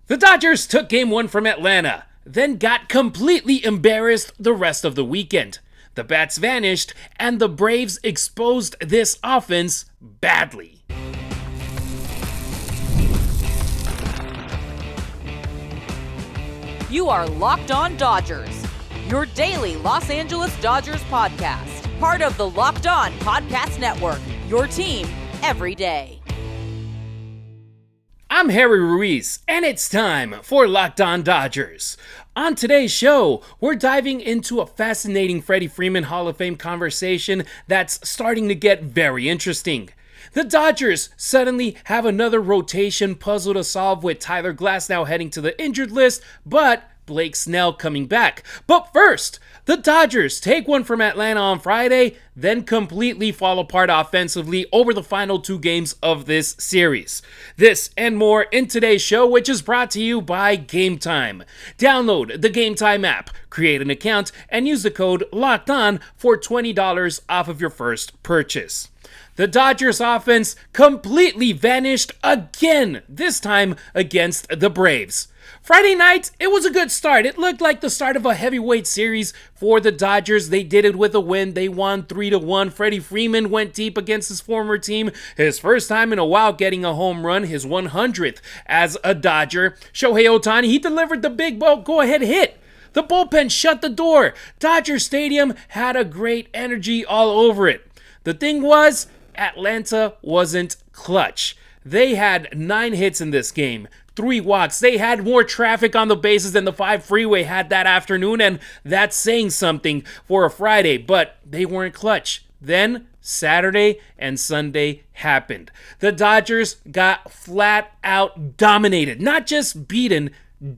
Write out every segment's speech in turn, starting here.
The Dodgers took Game 1 from Atlanta, then got completely embarrassed the rest of the weekend. The bats vanished, and the Braves exposed this offense badly. You are Locked On Dodgers, your daily Los Angeles Dodgers podcast. Part of the Locked On Podcast Network, your team every day. I'm Harry Ruiz, and it's time for Locked On Dodgers. On today's show, we're diving into a fascinating Freddie Freeman Hall of Fame conversation that's starting to get very interesting. The Dodgers suddenly have another rotation puzzle to solve with Tyler Glasnow heading to the injured list, but Blake Snell coming back. But first, the Dodgers take one from Atlanta on Friday, then completely fall apart offensively over the final two games of this series. This and more in today's show, which is brought to you by GameTime. Download the GameTime app, create an account, and use the code LOCKEDON for $20 off of your first purchase. The Dodgers offense completely vanished again, this time against the Braves. Friday night, it was a good start. It looked like the start of a heavyweight series for the Dodgers. They did it with a win. They won 3-1. Freddie Freeman went deep against his former team. His first time in a while getting a home run, his 100th as a Dodger. Shohei Ohtani, he delivered the big ball go-ahead hit. The bullpen shut the door. Dodger Stadium had a great energy all over it. The thing was, Atlanta wasn't clutch. They had 9 hits in this game, 3 walks. They had more traffic on the bases than the 5 freeway had that afternoon, and that's saying something for a Friday, but they weren't clutch. Then Saturday and Sunday happened. The Dodgers got flat out dominated, not just beaten,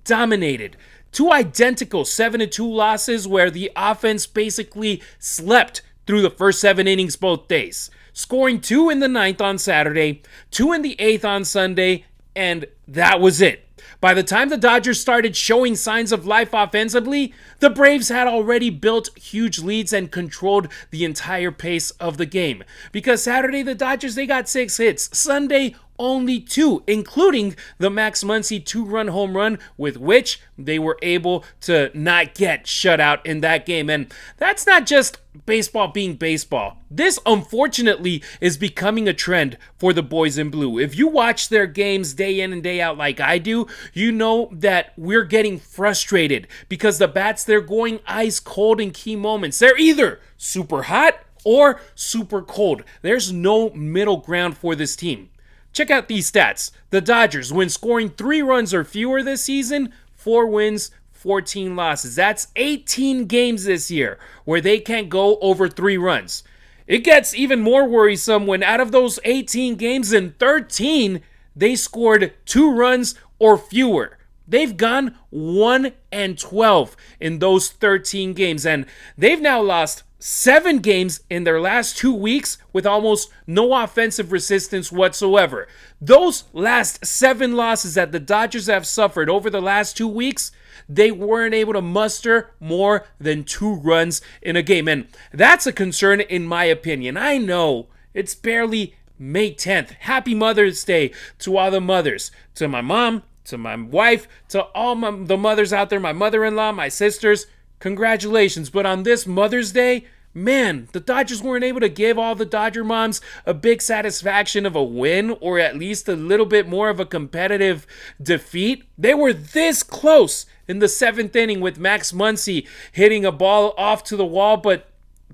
dominated. 2 identical 7-2 losses where the offense basically slept through the first 7 innings both days. Scoring 2 in the 9th on Saturday, 2 in the 8th on Sunday, and that was it. By the time the Dodgers started showing signs of life offensively, the Braves had already built huge leads and controlled the entire pace of the game. Because Saturday, the Dodgers, they got 6 hits. Sunday, only 2, including the Max Muncy 2-run home run, with which they were able to not get shut out in that game. And that's not just baseball being baseball. This, unfortunately, is becoming a trend for the boys in blue. If you watch their games day in and day out like I do, you know that we're getting frustrated because the bats, they're going ice cold in key moments. They're either super hot or super cold. There's no middle ground for this team. Check out these stats. The Dodgers, when scoring 3 runs or fewer this season, 4 wins, 14 losses. That's 18 games this year where they can't go over 3 runs. It gets even more worrisome when out of those 18 games in 13, they scored 2 runs or fewer. They've gone 1-12 in those 13 games, and they've now lost 7 games in their last 2 weeks with almost no offensive resistance whatsoever. Those last 7 losses that the Dodgers have suffered over the last 2 weeks, they weren't able to muster more than 2 runs in a game. And that's a concern in my opinion. I know it's barely May 10th. Happy Mother's Day to all the mothers, to my mom, to my wife, to all the mothers out there, my mother-in-law, my sisters. Congratulations. But on this Mother's Day, man, the Dodgers weren't able to give all the Dodger moms a big satisfaction of a win or at least a little bit more of a competitive defeat. They were this close in the 7th inning with Max Muncy hitting a ball off to the wall, but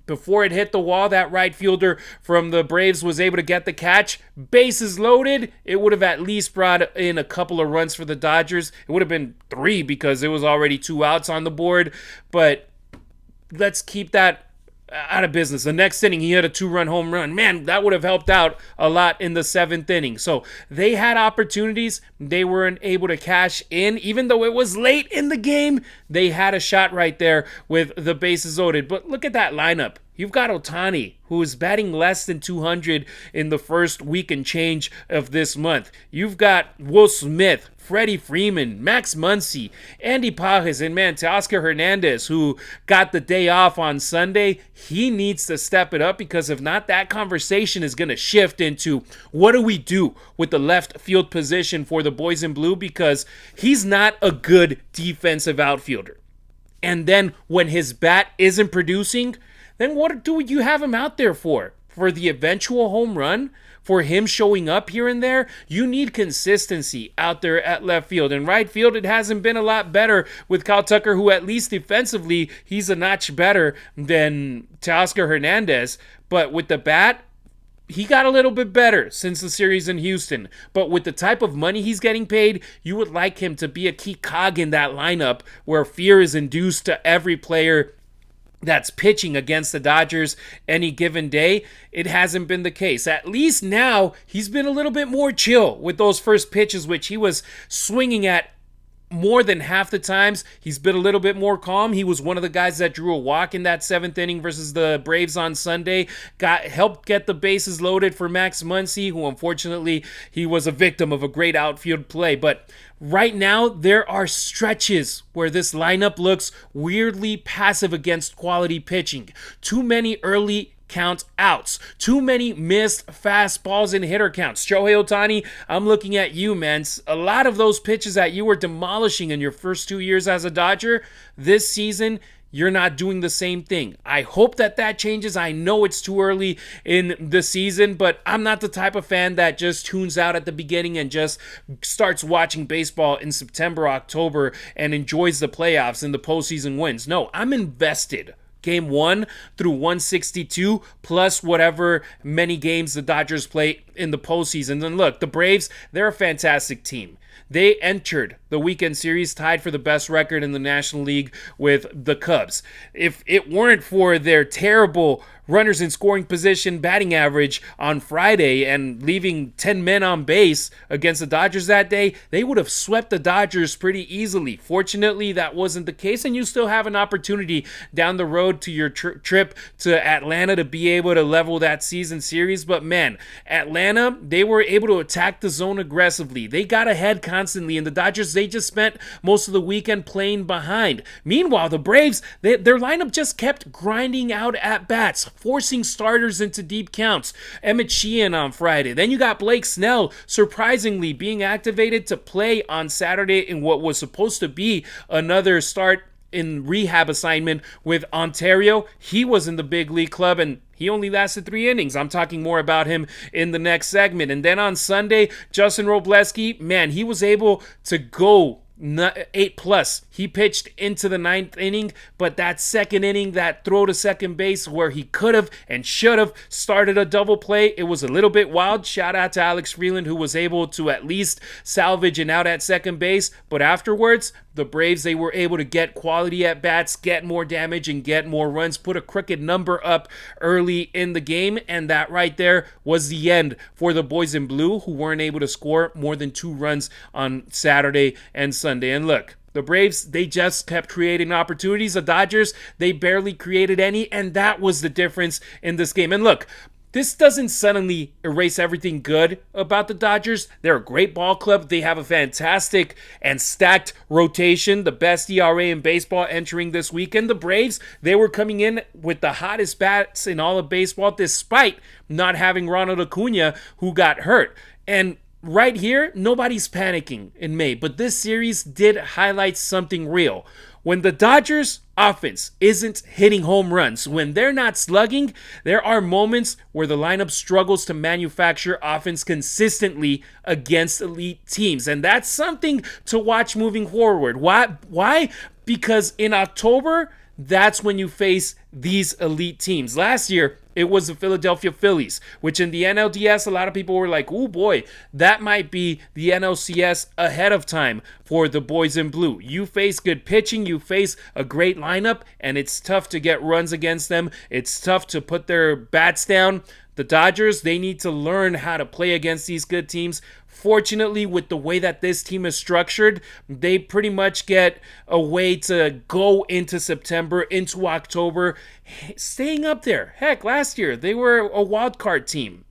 before it hit the wall, that right fielder from the Braves was able to get the catch. Bases loaded. It would have at least brought in a couple of runs for the Dodgers. It would have been 3 because it was already 2 outs on the board. But let's keep that out of business. The next inning, he hit a 2-run home run. Man, that would have helped out a lot in the 7th inning. So they had opportunities. They weren't able to cash in. Even though it was late in the game, they had a shot right there with the bases loaded. But look at that lineup. You've got Ohtani, who is batting less than 200 in the first week and change of this month. You've got Will Smith, Freddie Freeman, Max Muncy, Andy Pages, and man, Teoscar Hernandez, who got the day off on Sunday, he needs to step it up, because if not, that conversation is going to shift into what do we do with the left field position for the boys in blue, because he's not a good defensive outfielder. And then when his bat isn't producing, then what do you have him out there for? For the eventual home run? For him showing up here and there? You need consistency out there at left field. And right field, it hasn't been a lot better with Kyle Tucker, who at least defensively, he's a notch better than Teoscar Hernandez. But with the bat, he got a little bit better since the series in Houston. But with the type of money he's getting paid, you would like him to be a key cog in that lineup where fear is induced to every player that's pitching against the Dodgers any given day. It hasn't been the case. At least now he's been a little bit more chill with those first pitches, which he was swinging at more than half the times. He's been a little bit more calm. He was one of the guys that drew a walk in that 7th inning versus the Braves on Sunday. Helped get the bases loaded for Max Muncy, who unfortunately he was a victim of a great outfield play. But right now, there are stretches where this lineup looks weirdly passive against quality pitching. Too many early count outs. Too many missed fastballs and hitter counts. Shohei Ohtani, I'm looking at you, man. A lot of those pitches that you were demolishing in your first 2 years as a Dodger, this season, you're not doing the same thing. I hope that changes. I know it's too early in the season, but I'm not the type of fan that just tunes out at the beginning and just starts watching baseball in September, October, and enjoys the playoffs and the postseason wins. No, I'm invested. Game 1 through 162, plus whatever many games the Dodgers play in the postseason. And look, the Braves, they're a fantastic team. They entered the weekend series tied for the best record in the National League with the Cubs. If it weren't for their terrible runners in scoring position batting average on Friday and leaving 10 men on base against the Dodgers that day, they would have swept the Dodgers pretty easily. Fortunately, that wasn't the case, and you still have an opportunity down the road to your trip to Atlanta to be able to level that season series. But man, Atlanta, they were able to attack the zone aggressively. They got ahead constantly, and the Dodgers, they just spent most of the weekend playing behind. Meanwhile, the Braves, their lineup just kept grinding out at bats, forcing starters into deep counts. Emmett Sheehan on Friday. Then you got Blake Snell surprisingly being activated to play on Saturday in what was supposed to be another start in rehab assignment with Ontario. He was in the big league club and he only lasted 3 innings. I'm talking more about him in the next segment. And then on Sunday, Justin Wrobleski, man, he was able to go 8+. He pitched into the 9th inning, but that 2nd inning, that throw to second base where he could have and should have started a double play, it was a little bit wild. Shout out to Alex Freeland, who was able to at least salvage an out at second base. But afterwards, the Braves, they were able to get quality at bats, get more damage, and get more runs, put a crooked number up early in the game, and that right there was the end for the boys in blue, who weren't able to score more than 2 runs on Saturday and Sunday. And look, the Braves, they just kept creating opportunities. The Dodgers, they barely created any, and that was the difference in this game. And look, this doesn't suddenly erase everything good about the Dodgers. They're a great ball club. They have a fantastic and stacked rotation, the best ERA in baseball entering this weekend. The Braves, they were coming in with the hottest bats in all of baseball, despite not having Ronald Acuna, who got hurt. And right here, nobody's panicking in May, but this series did highlight something real. When the Dodgers offense isn't hitting home runs, when they're not slugging, there are moments where the lineup struggles to manufacture offense consistently against elite teams. And that's something to watch moving forward. Why? Because in October, that's when you face these elite teams. Last year, it was the Philadelphia Phillies, which in the NLDS, a lot of people were like, oh boy, that might be the NLCS ahead of time for the boys in blue. You face good pitching, you face a great lineup, and it's tough to get runs against them. It's tough to put their bats down. The Dodgers, they need to learn how to play against these good teams. Fortunately, with the way that this team is structured, they pretty much get a way to go into September, into October, staying up there. Heck, last year, they were a wild card team.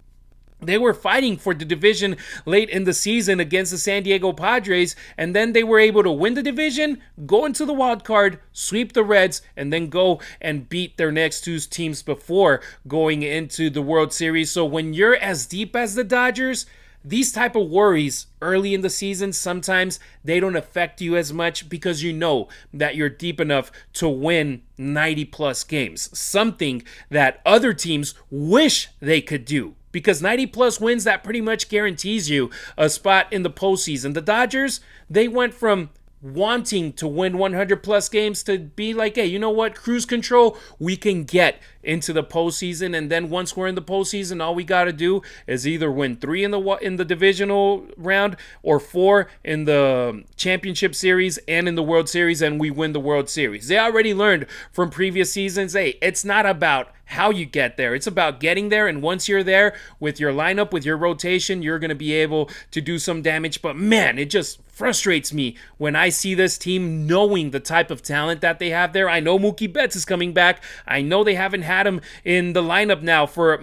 They were fighting for the division late in the season against the San Diego Padres, and then they were able to win the division, go into the wild card, sweep the Reds, and then go and beat their next two teams before going into the World Series. So when you're as deep as the Dodgers, these type of worries early in the season, sometimes they don't affect you as much because you know that you're deep enough to win 90 plus games, something that other teams wish they could do. Because 90 plus wins, that pretty much guarantees you a spot in the postseason. The Dodgers, they went from wanting to win 100 plus games to be like, hey, you know what, cruise control, we can get into the postseason, and then once we're in the postseason, all we got to do is either win 3 in the divisional round or 4 in the championship series and in the World Series, and we win the World Series. They already learned from previous seasons, hey, it's not about how you get there, it's about getting there, and once you're there with your lineup, with your rotation, you're going to be able to do some damage. But man, it just frustrates me when I see this team knowing the type of talent that they have there. I know Mookie Betts is coming back. I know they haven't had him in the lineup now for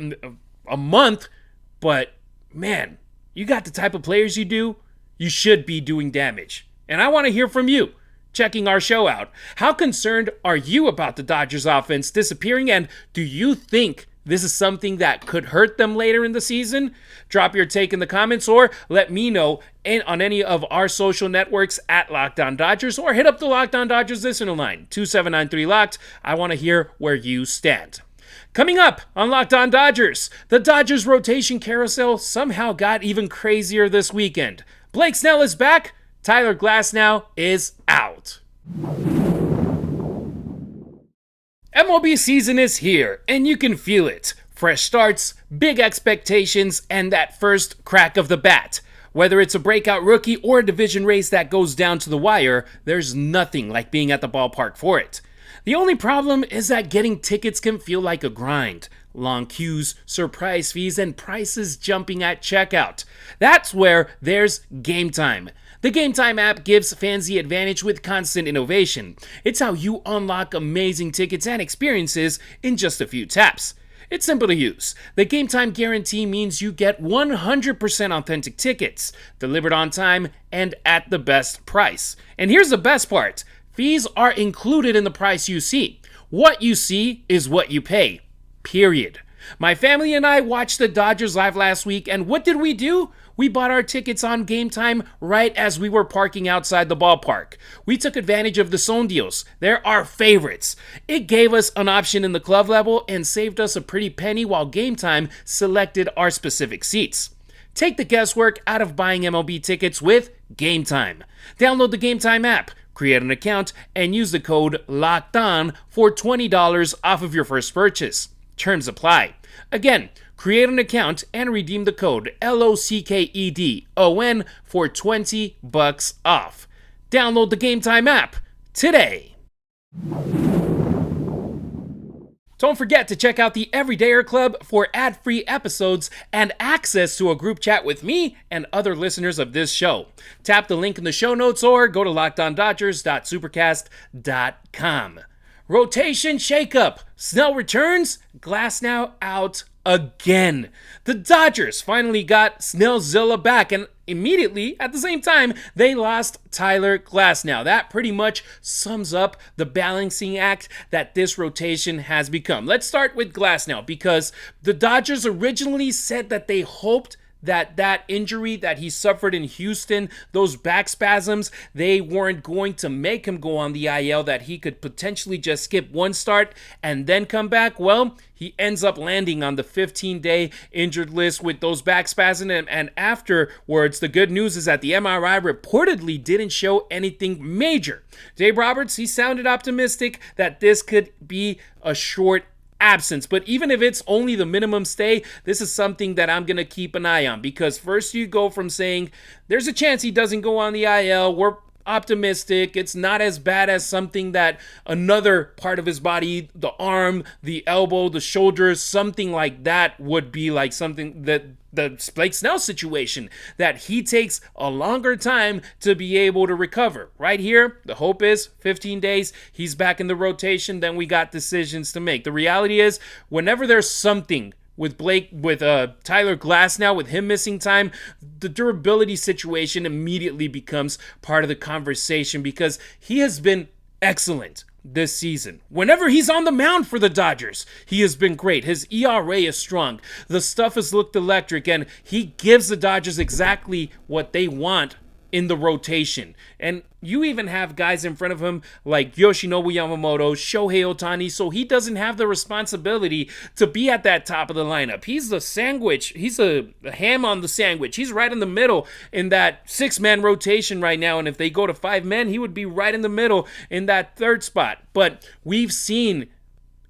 a month, but man, you got the type of players you do, you should be doing damage. And I want to hear from you, checking our show out. How concerned are you about the Dodgers offense disappearing, and do you think this is something that could hurt them later in the season? Drop your take in the comments or let me know on any of our social networks at Locked On Dodgers, or hit up the Locked On Dodgers listener line, 2793-LOCKED. I want to hear where you stand. Coming up on Locked On Dodgers, the Dodgers rotation carousel somehow got even crazier this weekend. Blake Snell is back. Tyler Glasnow is out. MLB season is here, and you can feel it. Fresh starts, big expectations, and that first crack of the bat. Whether it's a breakout rookie or a division race that goes down to the wire, there's nothing like being at the ballpark for it. The only problem is that getting tickets can feel like a grind. Long queues, surprise fees, and prices jumping at checkout. That's where there's GameTime. The GameTime app gives fans the advantage with constant innovation. It's how you unlock amazing tickets and experiences in just a few taps. It's simple to use. The GameTime guarantee means you get 100% authentic tickets, delivered on time and at the best price. And here's the best part. Fees are included in the price you see. What you see is what you pay. Period. My family and I watched the Dodgers live last week, and what did we do? We bought our tickets on GameTime right as we were parking outside the ballpark. We took advantage of the zone deals. They're our favorites. It gave us an option in the club level and saved us a pretty penny while GameTime selected our specific seats. Take the guesswork out of buying MLB tickets with GameTime. Download the GameTime app, create an account, and use the code LOCKEDON for $20 off of your first purchase. Terms apply. Again, create an account and redeem the code LOCKEDON for $20 off. Download the GameTime app today. Don't forget to check out the Everydayer Club for ad-free episodes and access to a group chat with me and other listeners of this show. Tap the link in the show notes or go to lockedondodgers.supercast.com. Rotation shakeup. Snell returns. Glasnow out again. The Dodgers finally got Snellzilla back, and immediately, at the same time, they lost Tyler Glasnow. That pretty much sums up the balancing act that this rotation has become. Let's start with Glasnow, because the Dodgers originally said that they hoped that injury that he suffered in Houston, those back spasms, they weren't going to make him go on the IL, that he could potentially just skip one start and then come back. Well, he ends up landing on the 15-day injured list with those back spasms, and afterwards, the good news is that the MRI reportedly didn't show anything major. Dave Roberts, he sounded optimistic that this could be a short absence, but even if it's only the minimum stay, this is something that I'm going to keep an eye on, because first you go from saying there's a chance he doesn't go on the IL, we're optimistic, it's not as bad as something that another part of his body, the arm, the elbow, the shoulder, something like that would be like something that the Blake Snell situation, that he takes a longer time to be able to recover. Right here, the hope is 15 days, he's back in the rotation, then we got decisions to make. The reality is, whenever there's something with Tyler Glasnow, with him missing time, the durability situation immediately becomes part of the conversation because he has been excellent this season. Whenever he's on the mound for the Dodgers, he has been great. His ERA is strong. The stuff has looked electric, and he gives the Dodgers exactly what they want in the rotation. And you even have guys in front of him like Yoshinobu Yamamoto, Shohei Ohtani, so he doesn't have the responsibility to be at that top of the lineup. He's the sandwich. He's a ham on the sandwich. He's right in the middle in that 6-man rotation right now, and if they go to 5 men, he would be right in the middle in that third spot. But we've seen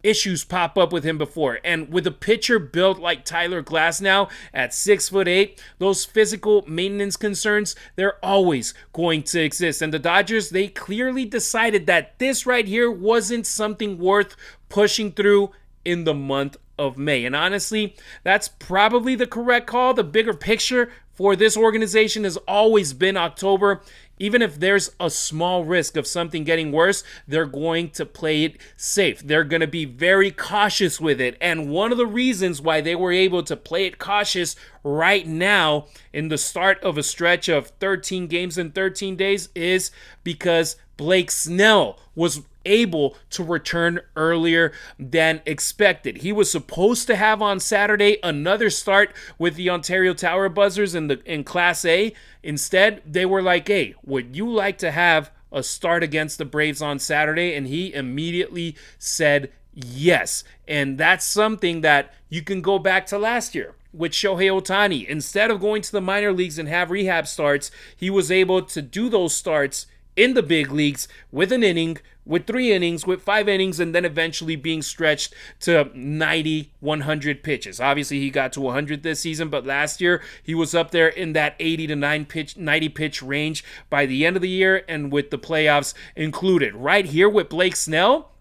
issues pop up with him before, and with a pitcher built like Tyler Glasnow at 6'8", those physical maintenance concerns, they're always going to exist. And the Dodgers, they clearly decided that this right here wasn't something worth pushing through in the month of May. And honestly, that's probably the correct call. The bigger picture for this organization has always been October. Even if there's a small risk of something getting worse, they're going to play it safe. They're going to be very cautious with it. And one of the reasons why they were able to play it cautious right now in the start of a stretch of 13 games in 13 days is because Blake Snell was able to return earlier than expected. He was supposed to have on Saturday another start with the Ontario Tower Buzzers in Class A. Instead, they were like, hey, would you like to have a start against the Braves on Saturday? And he immediately said yes. And that's something that you can go back to last year with Shohei Ohtani. Instead of going to the minor leagues and have rehab starts, he was able to do those starts in the big leagues with an inning, with 3 innings, with 5 innings, and then eventually being stretched to 90, 100 pitches. Obviously, he got to 100 this season, but last year he was up there in that 80 to 90 pitch range by the end of the year, and with the playoffs included. Right here with Blake Snell,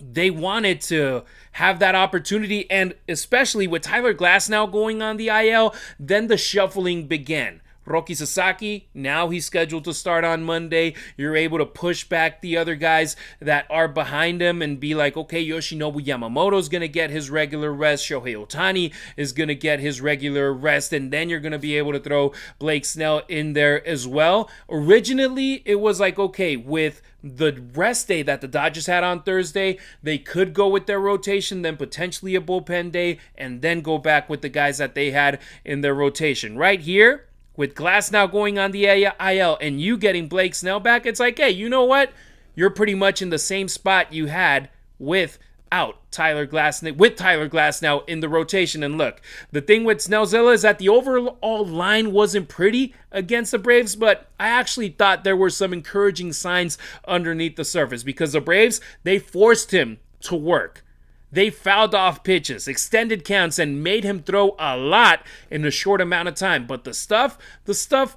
they wanted to have that opportunity, and especially with Tyler Glasnow going on the IL, then the shuffling began. Roki Sasaki, now he's scheduled to start on Monday. You're able to push back the other guys that are behind him and be like, okay, Yoshinobu Yamamoto's going to get his regular rest. Shohei Ohtani is going to get his regular rest. And then you're going to be able to throw Blake Snell in there as well. Originally, it was like, okay, with the rest day that the Dodgers had on Thursday, they could go with their rotation, then potentially a bullpen day, and then go back with the guys that they had in their rotation. Right here, with Glasnow going on the IL and you getting Blake Snell back, it's like, hey, you know what? You're pretty much in the same spot you had with Tyler Glasnow in the rotation. And look, the thing with Snellzilla is that the overall line wasn't pretty against the Braves, but I actually thought there were some encouraging signs underneath the surface because the Braves, they forced him to work. They fouled off pitches, extended counts, and made him throw a lot in a short amount of time. But the stuff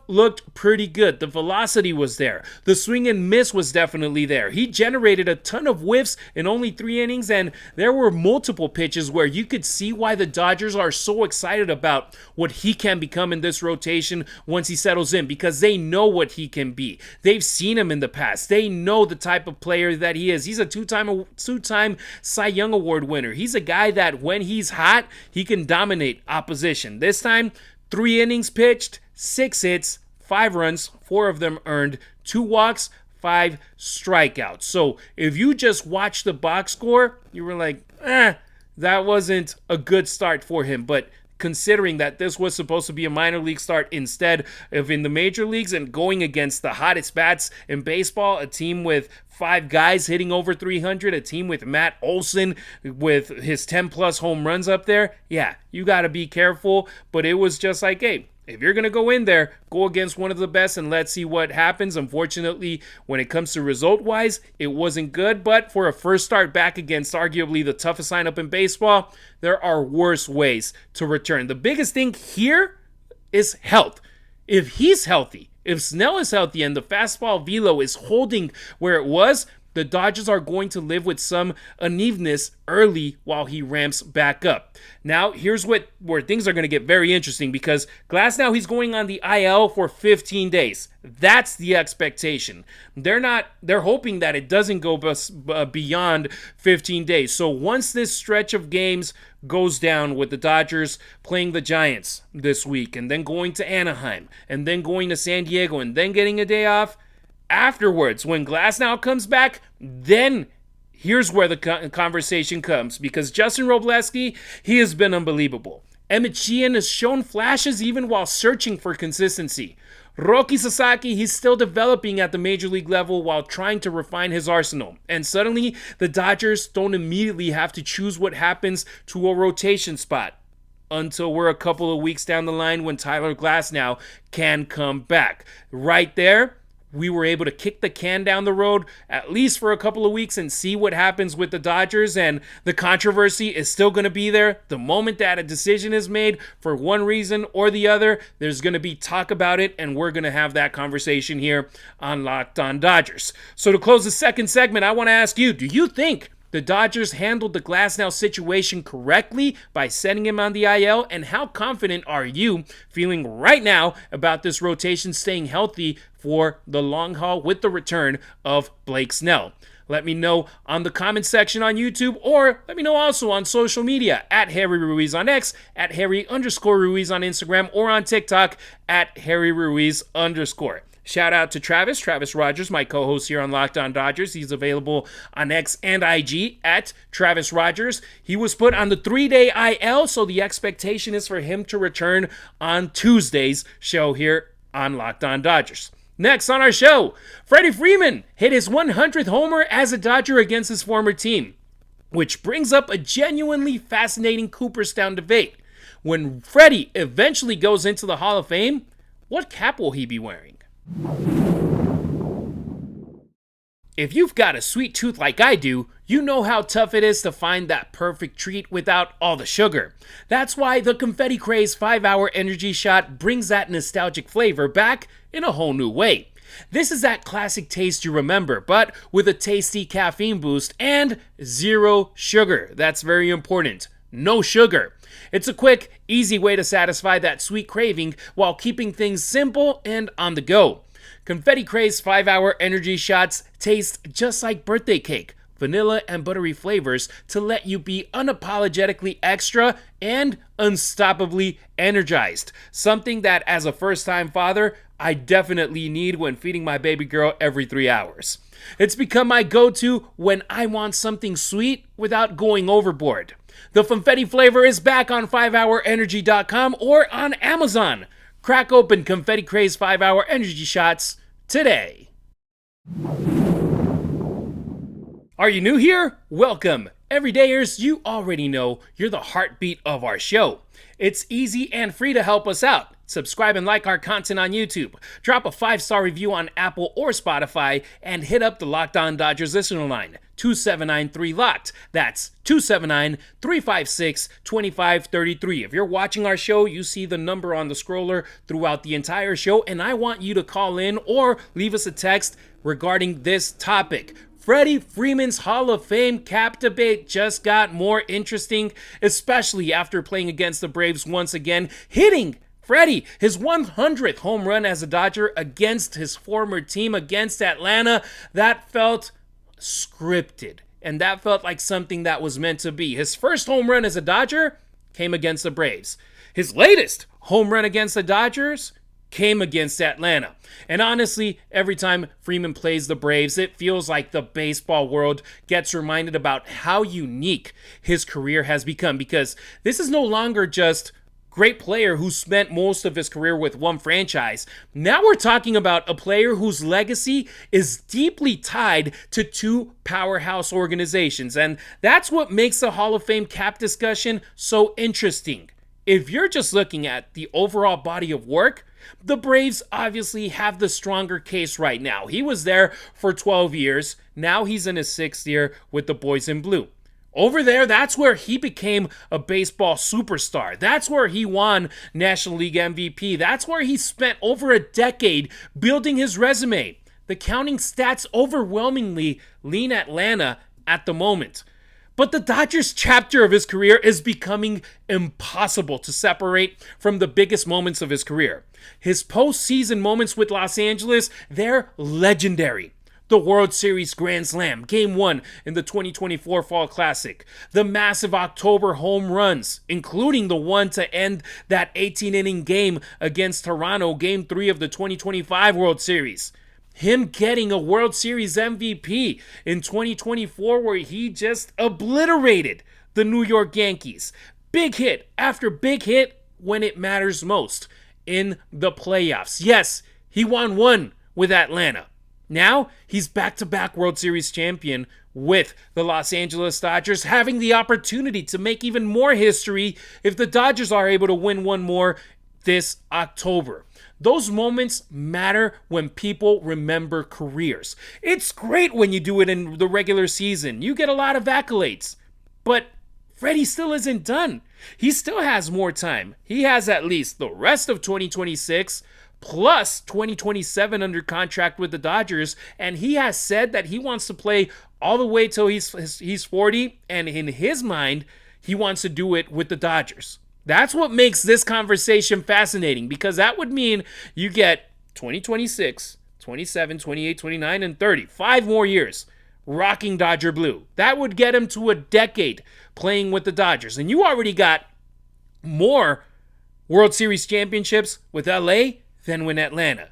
looked pretty good. The velocity was there. The swing and miss was definitely there. He generated a ton of whiffs in only 3 innings, and there were multiple pitches where you could see why the Dodgers are so excited about what he can become in this rotation once he settles in, because they know what he can be. They've seen him in the past. They know the type of player that he is. He's a two-time Cy Young Award winner. He's a guy that when he's hot, he can dominate opposition. This time, 3 innings pitched, 6 hits, 5 runs, 4 of them earned, 2 walks, 5 strikeouts. So if you just watch the box score, you were like, that wasn't a good start for him. But considering that this was supposed to be a minor league start instead of in the major leagues and going against the hottest bats in baseball, a team with 5 guys hitting over 300, a team with Matt Olson with his 10-plus home runs up there, yeah, you got to be careful. But it was just like, hey, if you're going to go in there, go against one of the best and let's see what happens. Unfortunately, when it comes to result-wise, it wasn't good. But for a first start back against arguably the toughest lineup in baseball, there are worse ways to return. The biggest thing here is health. If he's healthy, if Snell is healthy and the fastball velo is holding where it was, The Dodgers are going to live with some unevenness early while he ramps back up. Now, here's where things are going to get very interesting, because Glasnow, he's going on the IL for 15 days. That's the expectation. They're hoping that it doesn't go beyond 15 days. So once this stretch of games goes down with the Dodgers playing the Giants this week, and then going to Anaheim, and then going to San Diego, and then getting a day off, afterwards, when Glasnow comes back, then here's where the conversation comes, because Justin Wrobleski, he has been unbelievable. Emmett Sheehan has shown flashes even while searching for consistency. Roki Sasaki, he's still developing at the major league level while trying to refine his arsenal. And suddenly, the Dodgers don't immediately have to choose what happens to a rotation spot until we're a couple of weeks down the line when Tyler Glasnow can come back. Right there, we were able to kick the can down the road at least for a couple of weeks and see what happens with the Dodgers, and the controversy is still going to be there. The moment that a decision is made for one reason or the other, there's going to be talk about it, and we're going to have that conversation here on Locked On Dodgers. So to close the second segment, I want to ask you, do you think the Dodgers handled the Glasnow situation correctly by setting him on the IL? And how confident are you feeling right now about this rotation staying healthy for the long haul with the return of Blake Snell? Let me know on the comment section on YouTube, or let me know also on social media at Harry Ruiz on X, at Harry_Ruiz on Instagram, or on TikTok at Harry Ruiz_. Shout out to Travis Rogers, my co-host here on Locked On Dodgers. He's available on X and IG at Travis Rogers. He was put on the 3-day IL, so the expectation is for him to return on Tuesday's show here on Locked On Dodgers. Next on our show, Freddie Freeman hit his 100th homer as a Dodger against his former team, which brings up a genuinely fascinating Cooperstown debate. When Freddy eventually goes into the Hall of Fame, what cap will he be wearing? If you've got a sweet tooth like I do, you know how tough it is to find that perfect treat without all the sugar. That's why the Confetti Craze 5-Hour Energy Shot brings that nostalgic flavor back in a whole new way. This is that classic taste you remember, but with a tasty caffeine boost and 0 sugar. That's very important. No sugar. It's a quick, easy way to satisfy that sweet craving while keeping things simple and on the go. Confetti Craze 5-Hour Energy Shots taste just like birthday cake, vanilla and buttery flavors to let you be unapologetically extra and unstoppably energized. Something that, as a first-time father, I definitely need when feeding my baby girl every 3 hours. It's become my go-to when I want something sweet without going overboard. The Confetti flavor is back on 5hourenergy.com or on Amazon. Crack open Confetti Craze 5-Hour Energy Shots today. Are you new here? Welcome. Everydayers, you already know you're the heartbeat of our show. It's easy and free to help us out. Subscribe and like our content on YouTube. Drop a 5-star review on Apple or Spotify, and hit up the Locked On Dodgers listener line, 279-3-LOCKED. That's 279-356-2533. If you're watching our show, you see the number on the scroller throughout the entire show, and I want you to call in or leave us a text regarding this topic. Freddie Freeman's Hall of Fame cap debate just got more interesting, especially after playing against the Braves once again, hitting Freddy his 100th home run as a Dodger against his former team, against Atlanta. That felt scripted, and that felt like something that was meant to be. His first home run as a Dodger came against the Braves. His latest home run against the Dodgers came against Atlanta. And honestly, every time Freeman plays the Braves, it feels like the baseball world gets reminded about how unique his career has become, because this is no longer just great player who spent most of his career with one franchise. Now we're talking about a player whose legacy is deeply tied to 2 powerhouse organizations, and that's what makes the Hall of Fame cap discussion so interesting. If you're just looking at the overall body of work, the Braves obviously have the stronger case right now. He was there for 12 years. Now he's in his 6th year with the Boys in Blue. Over there, that's where he became a baseball superstar. That's where he won National League MVP. That's where he spent over a decade building his resume. The counting stats overwhelmingly lean Atlanta at the moment. But the Dodgers chapter of his career is becoming impossible to separate from the biggest moments of his career. His postseason moments with Los Angeles, they're legendary. The World Series Grand Slam, Game 1 in the 2024 Fall Classic. The massive October home runs, including the one to end that 18-inning game against Toronto, Game 3 of the 2025 World Series. Him getting a World Series MVP in 2024 where he just obliterated the New York Yankees. Big hit after big hit when it matters most in the playoffs. Yes, he won one with Atlanta. Now, he's back-to-back World Series champion with the Los Angeles Dodgers, having the opportunity to make even more history if the Dodgers are able to win one more this October. Those moments matter when people remember careers. It's great when you do it in the regular season. You get a lot of accolades. But Freddy still isn't done. He still has more time. He has at least the rest of 2026 plus 2027 under contract with the Dodgers, and he has said that he wants to play all the way till he's 40, and in his mind, he wants to do it with the Dodgers. That's what makes this conversation fascinating, because that would mean you get 2026, 27, 28, 29, and 30. 5 more years rocking Dodger blue. That would get him to a decade playing with the Dodgers. And you already got more World Series championships with LA than with Atlanta.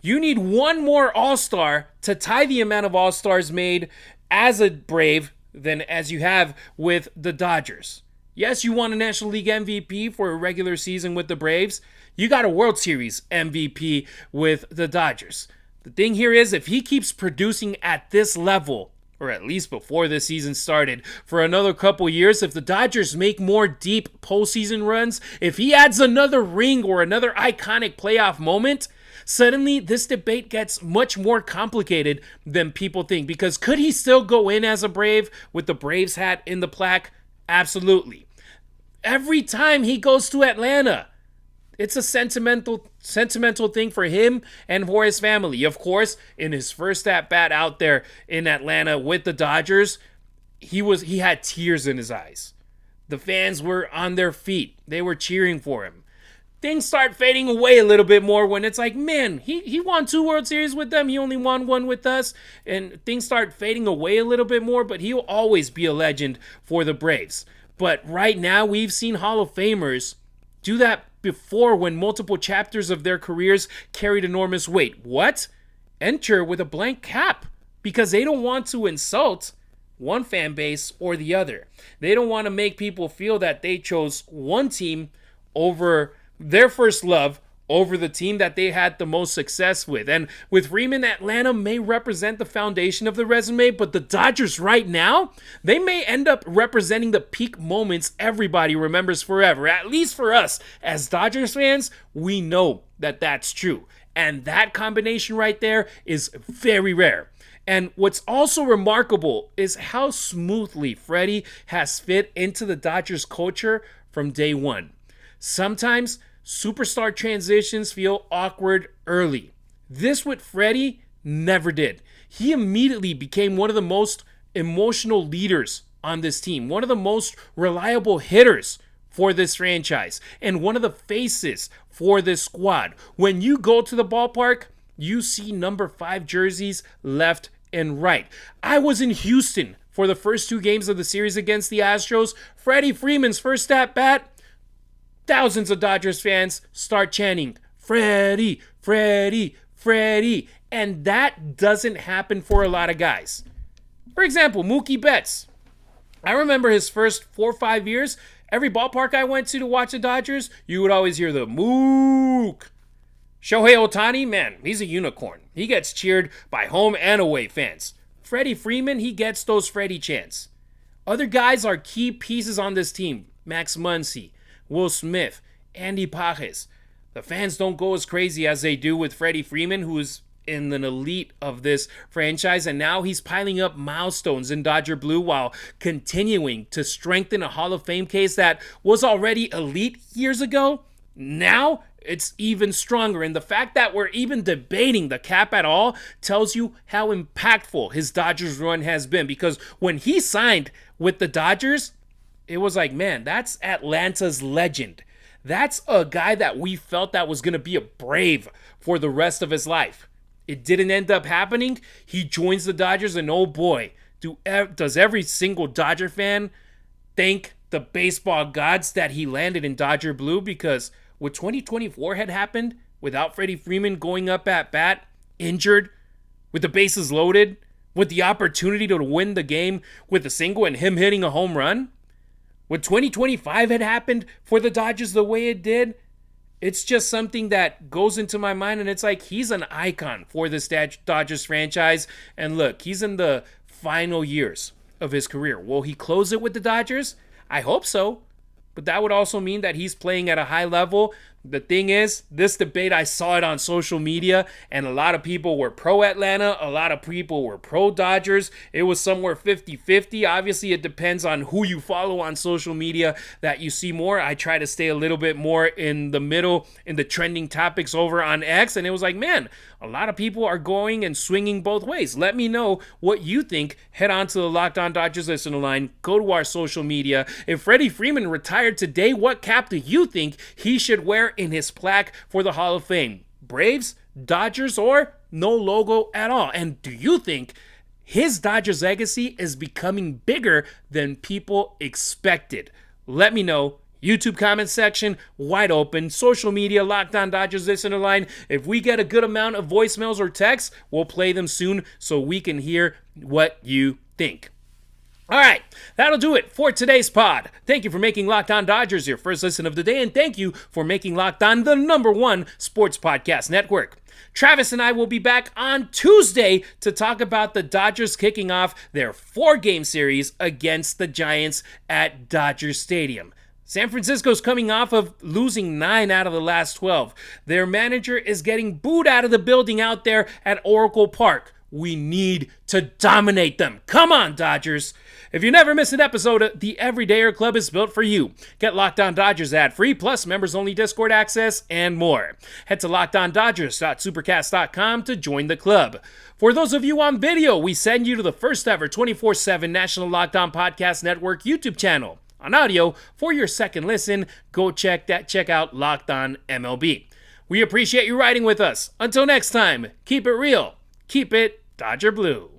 You need one more All-Star to tie the amount of All-Stars made as a Brave than as you have with the Dodgers. Yes, you won a National League MVP for a regular season with the Braves. You got a World Series MVP with the Dodgers. The thing here is, if he keeps producing at this level, or at least before this season started, for another couple years, if the Dodgers make more deep postseason runs, if he adds another ring or another iconic playoff moment, suddenly this debate gets much more complicated than people think. Because could he still go in as a Brave with the Braves hat in the plaque? Absolutely. Every time he goes to Atlanta, it's a sentimental thing for him and for his family. Of course, in his first at-bat out there in Atlanta with the Dodgers, he had tears in his eyes. The fans were on their feet. They were cheering for him. Things start fading away a little bit more when it's like, man, he won 2 World Series with them. He only won 1 with us. And things start fading away a little bit more, but he'll always be a legend for the Braves. But right now, we've seen Hall of Famers do that before when multiple chapters of their careers carried enormous weight. What? Enter with a blank cap because they don't want to insult one fan base or the other. They don't want to make people feel that they chose one team over their first love over the team that they had the most success with. And with Freeman, Atlanta may represent the foundation of the resume, but the Dodgers right now, they may end up representing the peak moments everybody remembers forever. At least for us as Dodgers fans, we know that that's true. And that combination right there is very rare. And what's also remarkable is how smoothly Freddy has fit into the Dodgers culture from day one. Sometimes superstar transitions feel awkward early. This with Freddy never did. He immediately became one of the most emotional leaders on this team, one of the most reliable hitters for this franchise, and one of the faces for this squad. When you go to the ballpark, you see number 5 jerseys left and right. I was in Houston for the first 2 games of the series against the Astros. Freddie Freeman's first at-bat, thousands of Dodgers fans start chanting, Freddy, Freddy, Freddy. And that doesn't happen for a lot of guys. For example, Mookie Betts. I remember his first 4 or 5 years, every ballpark I went to watch the Dodgers, you would always hear the Mook. Shohei Ohtani, man, he's a unicorn. He gets cheered by home and away fans. Freddie Freeman, he gets those Freddy chants. Other guys are key pieces on this team. Max Muncy, Will Smith, Andy Pages. The fans don't go as crazy as they do with Freddie Freeman, who is in an elite of this franchise, and now he's piling up milestones in Dodger Blue while continuing to strengthen a Hall of Fame case that was already elite years ago. Now, it's even stronger. And the fact that we're even debating the cap at all tells you how impactful his Dodgers run has been. Because when he signed with the Dodgers, it was like, man, that's Atlanta's legend. That's a guy that we felt that was going to be a Brave for the rest of his life. It didn't end up happening. He joins the Dodgers, and oh boy, does every single Dodger fan thank the baseball gods that he landed in Dodger blue, because what 2024 had happened without Freddie Freeman going up at bat, injured, with the bases loaded, with the opportunity to win the game with a single and him hitting a home run, what 2025 had happened for the Dodgers the way it did, it's just something that goes into my mind, and it's like he's an icon for this Dodgers franchise. And look, he's in the final years of his career. Will he close it with the Dodgers? I hope so. But that would also mean that he's playing at a high level. The thing is, this debate, I saw it on social media, and a lot of people were pro-Atlanta, a lot of people were pro-Dodgers. It was somewhere 50-50. Obviously, it depends on who you follow on social media that you see more. I try to stay a little bit more in the middle, in the trending topics over on X, and it was like, man, a lot of people are going and swinging both ways. Let me know what you think. Head on to the Locked On Dodgers listener line. Go to our social media. If Freddie Freeman retired today, what cap do you think he should wear in his plaque for the Hall of Fame? Braves, Dodgers, or no logo at all? And do you think his Dodgers legacy is becoming bigger than people expected? Let me know. YouTube comment section, wide open. Social media, Locked On Dodgers listener line. If we get a good amount of voicemails or texts, we'll play them soon so we can hear what you think. All right, that'll do it for today's pod. Thank you for making Locked On Dodgers your first listen of the day, and thank you for making Locked On the #1 sports podcast network. Travis and I will be back on Tuesday to talk about the Dodgers kicking off their 4-game series against the Giants at Dodger Stadium. San Francisco's coming off of losing 9 out of the last 12. Their manager is getting booed out of the building out there at Oracle Park. We need to dominate them. Come on, Dodgers. If you never miss an episode, the Everydayer Club is built for you. Get Locked On Dodgers ad-free, plus members-only Discord access, and more. Head to LockedOnDodgers.supercast.com to join the club. For those of you on video, we send you to the first ever 24/7 National Locked On Podcast Network YouTube channel. On audio, for your second listen, go check out Locked On MLB. We appreciate you riding with us. Until next time, keep it real. Keep it Dodger Blue.